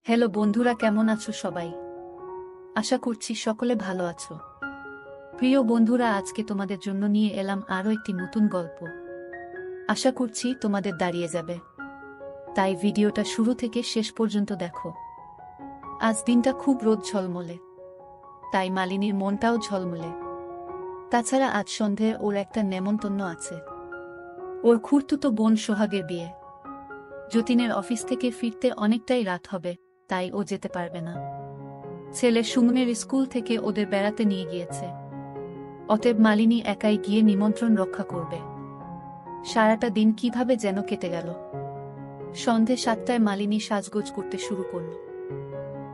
Hello বন্ধুরা, কেমন আছো সবাই? আশা করছি সকলে ভালো আছো। প্রিয় বন্ধুরা, আজকে তোমাদের জন্য নিয়ে এলাম আরও একটি নতুন গল্প। আশা করছি তোমাদের দাঁড়িয়ে যাবে, তাই ভিডিওটা শুরু থেকে শেষ পর্যন্ত দেখো। আজ দিনটা খুব রোদ ঝলমলে, তাই মালিনীর মনটাও ঝলমলে। তাছাড়া আজ সন্ধে ওর একটা নেমন্তন্ন আছে। ওর খুড়তুতো বোন সোহাগের বিয়ে। যতীনের অফিস থেকে ফিরতে অনেকটাই রাত হবে, তাই ও যেতে পারবে না। ছেলে সুমনের স্কুল থেকে ওদের বেড়াতে নিয়ে গিয়েছে। অতএব মালিনী একাই গিয়ে নিমন্ত্রণ রক্ষা করবে। সারাটা দিন কিভাবে যেন কেটে গেল। সন্ধে 7টায় মালিনী সাজগোজ করতে শুরু করল।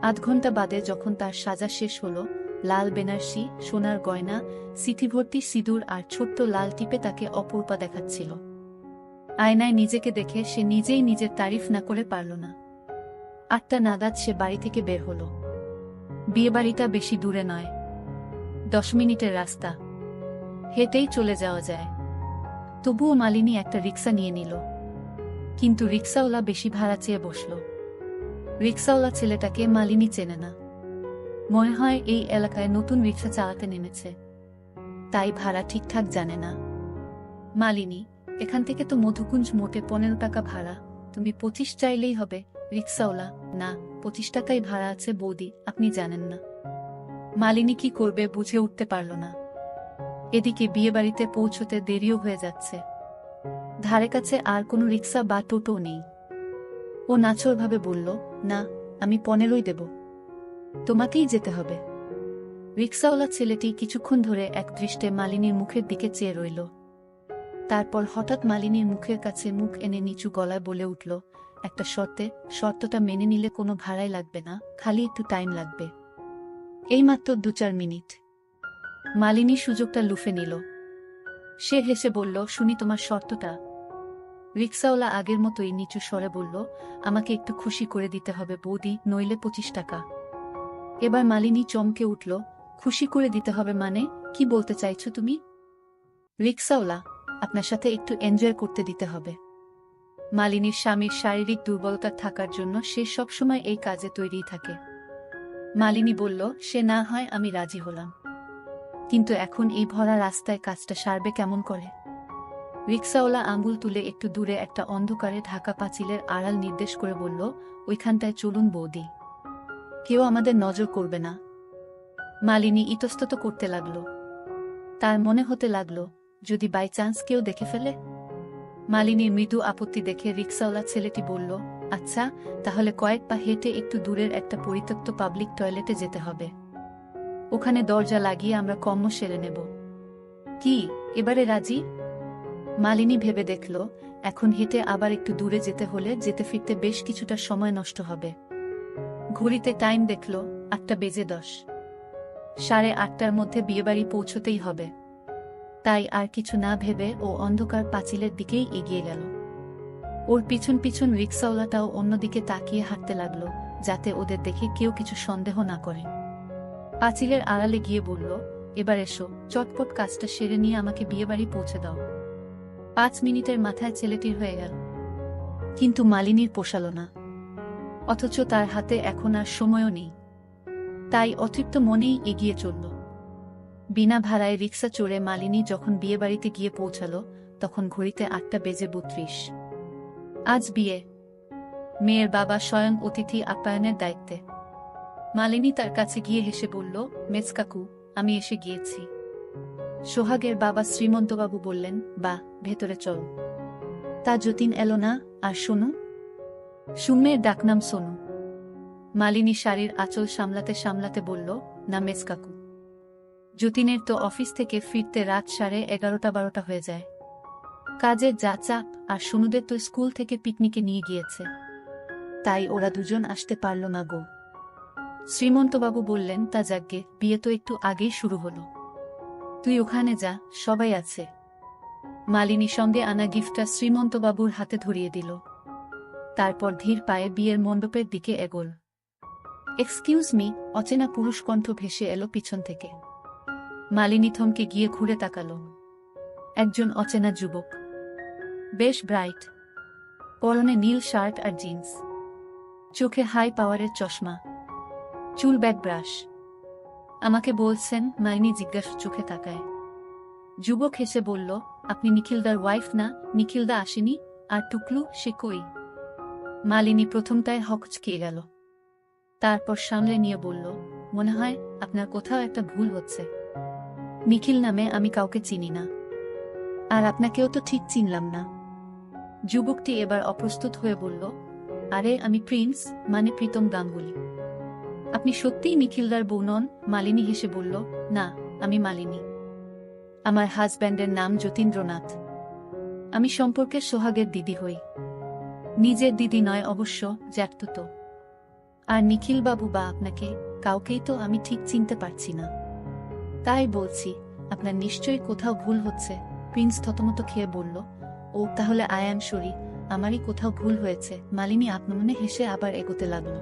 আধ ঘন্টা বাদে যখন তার সাজা শেষ হলো, লাল বেনারসি, সোনার গয়না, সিথিভর্তি সিঁদুর আর ছোট্ট লাল টিপে তাকে অপরূপা দেখাচ্ছিল। আয়নায় নিজেকে দেখে সে নিজেই নিজের তারিফ না করে পারল না। 8টা নাগাদ সে বাড়ি থেকে বের হল। বিয়েবাড়িটা বেশি দূরে নয়, 10 মিনিটের রাস্তা, হেঁটেই চলে যাওয়া যায়। তবুও মালিনী একটা রিক্সা নিয়ে নিল, কিন্তু রিক্সাওয়ালা বেশি ভাড়া চেয়ে বসল। রিক্সাওয়ালা ছেলেটাকে মালিনী চেনে না, মনে হয় এই এলাকায় নতুন রিক্সা চালাতে নেমেছে, তাই ভাড়া ঠিকঠাক জানে না। মালিনী, এখান থেকে তো মধুকুঞ্জ মোটে 15 টাকা ভাড়া, তুমি 25 চাইলেই হবে। রিক্সাওয়ালা, না, 25 টাকাই ভাড়া আছে বৌদি, আপনি জানেন না। মালিনী কি করবে বুঝে উঠতে পারল না। এদিকে বিয়েবাড়িতে পৌঁছতে দেরিও হয়ে যাচ্ছে। ধারে কাছে আর কোনো রিক্সা বা টোটো নেই। ও নাছোড়ভাবে বলল, না, আমি 15ই দেব, তোমাকেই যেতে হবে। রিক্সাওয়ালা ছেলেটি কিছুক্ষণ ধরে এক দৃষ্টে মালিনীর মুখের দিকে চেয়ে রইল। তারপর হঠাৎ মালিনীর মুখের কাছে মুখ এনে নিচু গলায় বলে উঠল, একটা শর্তে, শর্তটা মেনে নিলে কোনো ভাড়াই লাগবে না, খালি একটু টাইম লাগবে, এইমাত্র 2-4 মিনিট। মালিনী সুযোগটা লুফে নিল। সে হেসে বলল, শুনি তোমার শর্তটা। রিক্সাওয়ালা আগের মতোই নিচু স্বরে বলল, আমাকে একটু খুশি করে দিতে হবে বৌদি, নইলে 25 টাকা। এবার মালিনী চমকে উঠল, খুশি করে দিতে হবে মানে, কি বলতে চাইছো তুমি? রিক্সাওয়ালা, আপনার সাথে একটু এনজয় করতে দিতে হবে। মালিনীর স্বামীর শারীরিক দুর্বলতা থাকার জন্য সে সবসময় এই কাজে তৈরি থাকে। মালিনী বলল, সে না হয় আমি রাজি হলাম, কিন্তু এখন এই ভরা রাস্তায় কাজটা সারবে কেমন করে? রিক্সাওয়ালা আঙ্গুল তুলে একটু দূরে একটা অন্ধকারে ঢাকা পাঁচিলের আড়াল নির্দেশ করে বলল, ওইখানটায় চলুন বৌদি, কেউ আমাদের নজর করবে না। মালিনী ইতস্তত করতে লাগল। তার মনে হতে লাগল, যদি বাই চান্স কেউ দেখে ফেলে। মালিনীর মৃদু আপত্তি দেখে রিক্সাওয়ালা ছেলেটি বলল, আচ্ছা, তাহলে কয়েক পা হেঁটে একটু দূরের একটা পরিত্যক্ত পাবলিক টয়লেটে যেতে হবে। ওখানে দরজা লাগিয়ে আমরা কর্ম সেরে নেব। কি, এবারে রাজি? মালিনী ভেবে দেখল, এখন হেঁটে আবার একটু দূরে যেতে হলে যেতে ফিরতে বেশ কিছুটা সময় নষ্ট হবে। ঘড়িতে টাইম দেখল, 8টা বেজে 10। 8:30টার মধ্যে বিয়েবাড়ি পৌঁছতেই হবে। তাই আর কিছু না ভেবে ও অন্ধকার পাঁচিলের দিকেই এগিয়ে গেল। ওর পিছন পিছন রিক্সাওয়ালাটাও অন্যদিকে তাকিয়ে হাঁটতে লাগল, যাতে ওদের দেখে কেউ কিছু সন্দেহ না করে। পাঁচিলের আড়ালে গিয়ে বলল, এবার এসো, চটপট কাজটা সেরে নিয়ে আমাকে বিয়েবাড়ি পৌঁছে দাও। 5 মিনিটের মাথায় ছেলেটির হয়ে গেল, কিন্তু মালিনীর পোষাল না। অথচ তার হাতে এখন আর সময়ও নেই, তাই অতৃপ্ত মনেই এগিয়ে চলল। বিনা ভাড়ায় রিক্সা চড়ে মালিনী যখন বিয়েবাড়িতে গিয়ে পৌঁছাল, তখন ঘড়িতে 8টা বেজে 32। আজ বিয়ে। মেয়ের বাবা স্বয়ং অতিথি আপ্যায়নের দায়িত্বে। মালিনী তার কাছে গিয়ে হেসে বলল, মেজ কাকু, আমি এসে গিয়েছি। সোহাগের বাবা শ্রীমন্তবাবু বললেন, বাহ, ভেতরে চল। তা যতীন এলো না? আর সোনু? সুমের ডাকনাম সোনু। মালিনী শাড়ির আঁচল সামলাতে সামলাতে বলল, না মেজ কাকু, যতীনের তো অফিস থেকে ফিরতে রাত 11:30-12টা হয়ে যায়। কাজের যা চাপ, আর সোনুদের তো স্কুল থেকে পিকনিকে নিয়ে গিয়েছে, তাই ওরা দুজন আসতে পারল না গো। শ্রীমন্তবাবু বললেন, তা যাগ্গে, বিয়ে তো একটু আগেই শুরু হলো, তুই ওখানে যা, সবাই আছে। মালিনী সঙ্গে আনা গিফটটা শ্রীমন্তবাবুর হাতে ধরিয়ে দিল। তারপর ধীর পায়ে বিয়ের মণ্ডপের দিকে এগোল। এক্সকিউজ মি, অচেনা পুরুষ কণ্ঠ ভেসে এলো পিছন থেকে। মালিনী থমকে গিয়ে ঘুরে তাকাল। একজন অচেনা যুবক, বেশ ব্রাইট, পরনে নীল শার্ট আর জিন্স। চোখে হাই পাওয়ারের চশমা, চুল ব্যাক ব্রাশ। আমাকে বলছেন? মালিনী জিজ্ঞাসা চোখে তাকায়। যুবক হেসে বলল, আপনি নিখিলদার ওয়াইফ না? নিখিলদা আসেনি? আর টুকলু, সে কই? মালিনী প্রথমটায় হকচকিয়ে গেল, তারপর সামলে নিয়ে বলল, মনে হয় আপনার কোথাও একটা ভুল হচ্ছে। নিখিল নামে আমি কাউকে চিনি না, আর আপনাকেও তো ঠিক চিনলাম না। যুবকটি এবার অপ্রস্তুত হয়ে বলল, আরে আমি প্রিন্স, মানে প্রীতম গাঙ্গুলি। আপনি সত্যিই নিখিলদার বউ নন? মালিনী হেসে বলল, না, আমি মালিনী। আমার হাজব্যান্ডের নাম যতীন্দ্রনাথ। আমি সম্পর্কের সোহাগের দিদি হই। নিজের দিদি নয় অবশ্য, জ্যাঠতুতো। আর নিখিলবাবু বা আপনাকে, কাউকেই তো আমি ঠিক চিনতে পারছি না। তাই বলছি, আপনার নিশ্চয়ই কোথাও ভুল হচ্ছে। প্রিন্স থতমত খেয়ে বলল, ও তাহলে আই অ্যাম সরি, আমারই কোথাও ভুল হয়েছে। মালিনী আত্মমনে হেসে আবার এগোতে লাগল।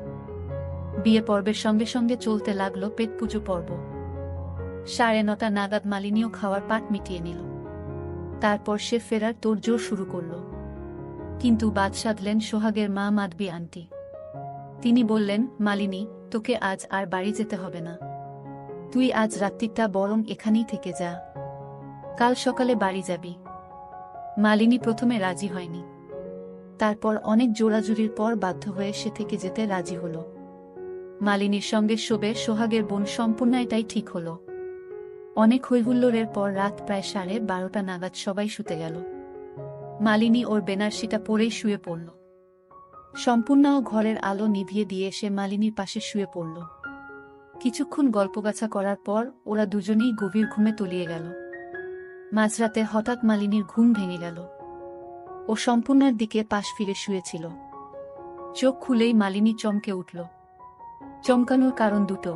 বিয়ে পর্বের সঙ্গে সঙ্গে চলতে লাগলো পেট পুজো পর্ব। 9:30 নাগাদ মালিনীও খাওয়ার পাট মিটিয়ে নিল। তারপর সে ফেরার তোড়জোড় শুরু করল। কিন্তু বাদ সাধলেন সোহাগের মা মাধবী আন্টি। তিনি বললেন, মালিনী, তোকে আজ আর বাড়ি যেতে হবে না। তুই আজ রাত্রিটা বরং এখানেই থেকে যা, কাল সকালে বাড়ি যাবি। মালিনী প্রথমে রাজি হয়নি, তারপর অনেক জোরাজুরির পর বাধ্য হয়ে সে থেকে যেতে রাজি হল। মালিনীর সঙ্গে শোবে সোহাগের বোন সম্পূর্ণ, এটাই ঠিক হল। অনেক হৈহুল্লোড়ের পর রাত প্রায় 12:30 নাগাদ সবাই শুতে গেল। মালিনী ওর বেনারসিটা পরেই শুয়ে পড়ল। সম্পূর্ণও ঘরের আলো নিভিয়ে দিয়ে সে মালিনীর পাশে শুয়ে পড়ল। কিছুক্ষণ গল্পগাছা করার পর ওরা দুজনেই গভীর ঘুমে তলিয়ে গেল। মাঝরাতে হঠাৎ মালিনীর ঘুম ভেঙে গেল। ও সম্পূর্ণার দিকে পাশ ফিরে শুয়েছিল। চোখ খুলেই মালিনী চমকে উঠল। চমকানোর কারণ দুটো।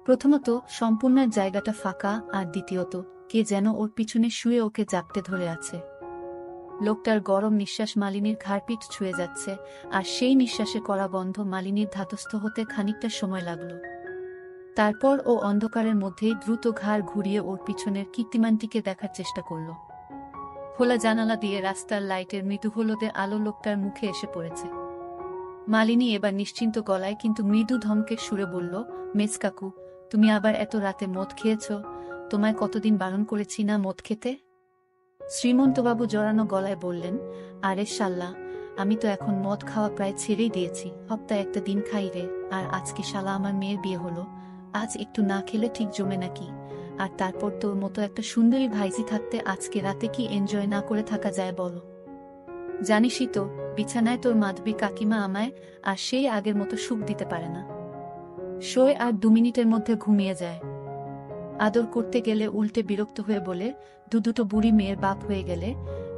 প্রথমত, সম্পূর্ণার জায়গাটা ফাঁকা, আর দ্বিতীয়ত, কে যেন ওর পিছনে শুয়ে ওকে জাপটে ধরে আছে। লোকটার গরম নিঃশ্বাস মালিনীর ঘাড়পিঠ ছুঁয়ে যাচ্ছে, আর সেই নিঃশ্বাসে করা বন্ধ মালিনীর ধাতস্থ হতে খানিকটা সময় লাগল। তারপর ও অন্ধকারের মধ্যেই দ্রুত ঘাড় ঘুরিয়ে ওর পিছনের কীর্তিমানটিকে দেখার চেষ্টা করল। খোলা জানালা দিয়ে রাস্তার লাইটের মৃদু হলদে আলো লোকটার মুখে এসে পড়েছে। মালিনী এবার নিশ্চিন্ত গলায় কিন্তু মৃদু ধমকের সুরে বলল, মেজ কাকু, তুমি আবার এত রাতে মদ খেয়েছ? তোমায় কতদিন বারণ করেছি না মদ খেতে? শ্রীমন্তবাবু জড়ানো গলায় বললেন, আরে শাল্লা, আমি তো এখন মদ খাওয়া প্রায় ছেড়েই দিয়েছি। সপ্তাহে একটা দিন খাই রে। আর আজকে শালা আমার মেয়ের বিয়ে হলো, আজ একটু না খেলে ঠিক জমে নাকি? আর তারপর তোর মতো একটা সুন্দরী ভাইজি থাকতে আজকে রাতে কি এনজয় না করে থাকা যায় বলো? জানিসই তো, বিছানায় তোর মাধবী কাকিমা আমায় আর সেই আগের মতো সুখ দিতে পারে না। শোয় আর 2 মিনিটের মধ্যে ঘুমিয়ে যায়। আদর করতে গেলে উল্টে বিরক্ত হয়ে বলে, দুটো বুড়ি মেয়ের বাপ হয়ে গেলে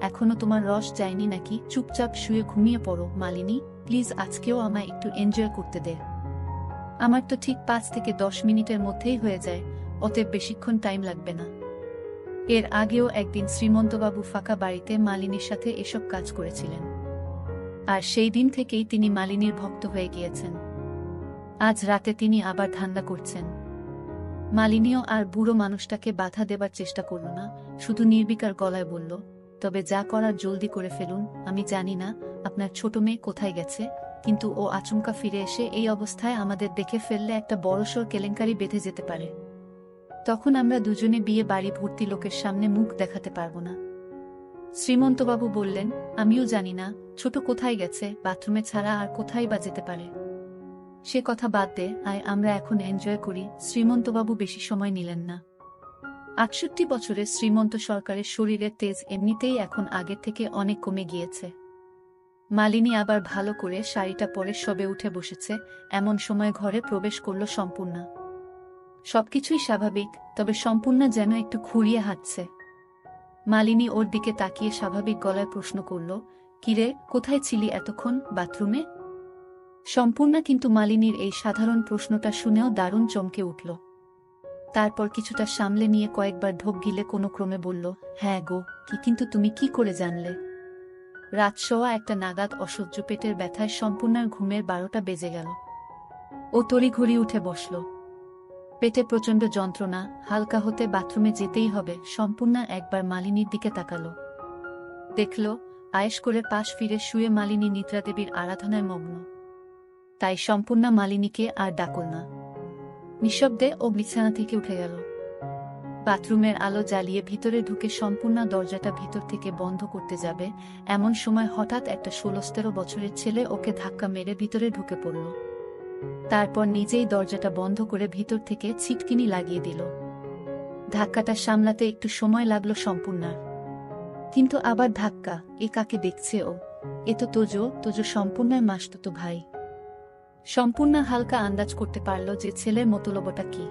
এখনো তোমার রস যায়নি নাকি? চুপচাপ শুয়ে ঘুমিয়ে পড়ো মালিনী, প্লিজ। আজকেও আমায় একটু এনজয় করতে দে। আমার তো ঠিক 5 থেকে 10 মিনিটের মধ্যেই হয়ে যায়, অতএব বেশিক্ষণ টাইম লাগবে না। এর আগেও একদিন শ্রীমন্তবাবু ফাঁকা বাড়িতে মালিনীর সাথে এসব কাজ করেছিলেন, আর সেই দিন থেকেই তিনি মালিনীর ভক্ত হয়ে গিয়েছেন। আজ রাতে তিনি আবার ধান্দা করছেন। মালিনীও আর বুড়ো মানুষটাকে বাধা দেবার চেষ্টা করল না, শুধু নির্বিকার গলায় বলল, তবে যা করার জলদি করে ফেলুন। আমি জানি না আপনার ছোট মেয়ে কোথায় গেছে, কিন্তু ও আচমকা ফিরে এসে এই অবস্থায় আমাদের দেখে ফেললে একটা বড়সড় কেলেঙ্কারি বেঁধে যেতে পারে। তখন আমরা দুজনে বিয়ে বাড়ি ভর্তি লোকের সামনে মুখ দেখাতে পারব না। শ্রীমন্তবাবু বললেন, আমিও জানি না ছোট কোথায় গেছে, বাথরুমে ছাড়া আর কোথায় বা যেতে পারে। সে কথা বাদ দে, আয় আমরা এখন এনজয় করি। শ্রীমন্তবাবু বেশি সময় নিলেন না। 68 বছরের শ্রীমন্ত সরকারের শরীরের তেজ এমনিতেই এখন আগের থেকে অনেক কমে গিয়েছে। মালিনী আবার ভালো করে শাড়িটা পরে সবে উঠে বসেছে, এমন সময় ঘরে প্রবেশ করল সম্পূর্ণা। সবকিছুই স্বাভাবিক, তবে সম্পূর্ণা যেন একটু খুঁড়িয়ে হাঁটছে। মালিনী ওর দিকে তাকিয়ে স্বাভাবিক গলায় প্রশ্ন করল, কিরে, কোথায় ছিলি এতক্ষণ? বাথরুমে? সম্পূর্ণা কিন্তু মালিনীর এই সাধারণ প্রশ্নটা শুনেও দারুণ চমকে উঠল। তারপর কিছুটা সামলে নিয়ে কয়েকবার ঢোক গিলে কোনো ক্রমে বলল, হ্যাঁ গো, কিন্তু তুমি কি করে জানলে? রাত 1:15 নাগাদ অসহ্য পেটের ব্যথায় সম্পূর্ণার ঘুমের 12টা বেজে গেল। ও তড়িঘড়ি উঠে বসল। পেটে প্রচণ্ড যন্ত্রণা, হালকা হতে বাথরুমে যেতেই হবে। সম্পূর্ণা একবার মালিনীর দিকে তাকাল, দেখল আয়েশ করে পাশ ফিরে শুয়ে মালিনী নিদ্রাদেবীর আরাধনায় মগ্ন। তাই সম্পূর্ণা মালিনীকে আর ডাকল না। নিঃশব্দে ও বিছানা থেকে উঠে গেল। বাথরুমের আলো জ্বালিয়ে ভিতরে ঢুকে সম্পূর্ণা দরজাটা ভিতর থেকে বন্ধ করতে যাবে, এমন সময় হঠাৎ একটা 16-17 বছরের ছেলে ওকে ধাক্কা মেরে ভিতরে ঢুকে পড়ল। তারপর নিজেই দরজাটা বন্ধ করে ভিতর থেকে ছিটকিনি লাগিয়ে দিল। ধাক্কাটা সামলাতে একটু সময় লাগলো সম্পূর্ণার। কিন্তু আবার ধাক্কা, এ কাকে দেখছে ও? এ তো তোজো সম্পূর্ণার মাসতুতো ভাই। সম্পূর্ণা হালকা আন্দাজ করতে পারল যে ছেলের মতলবটা কি।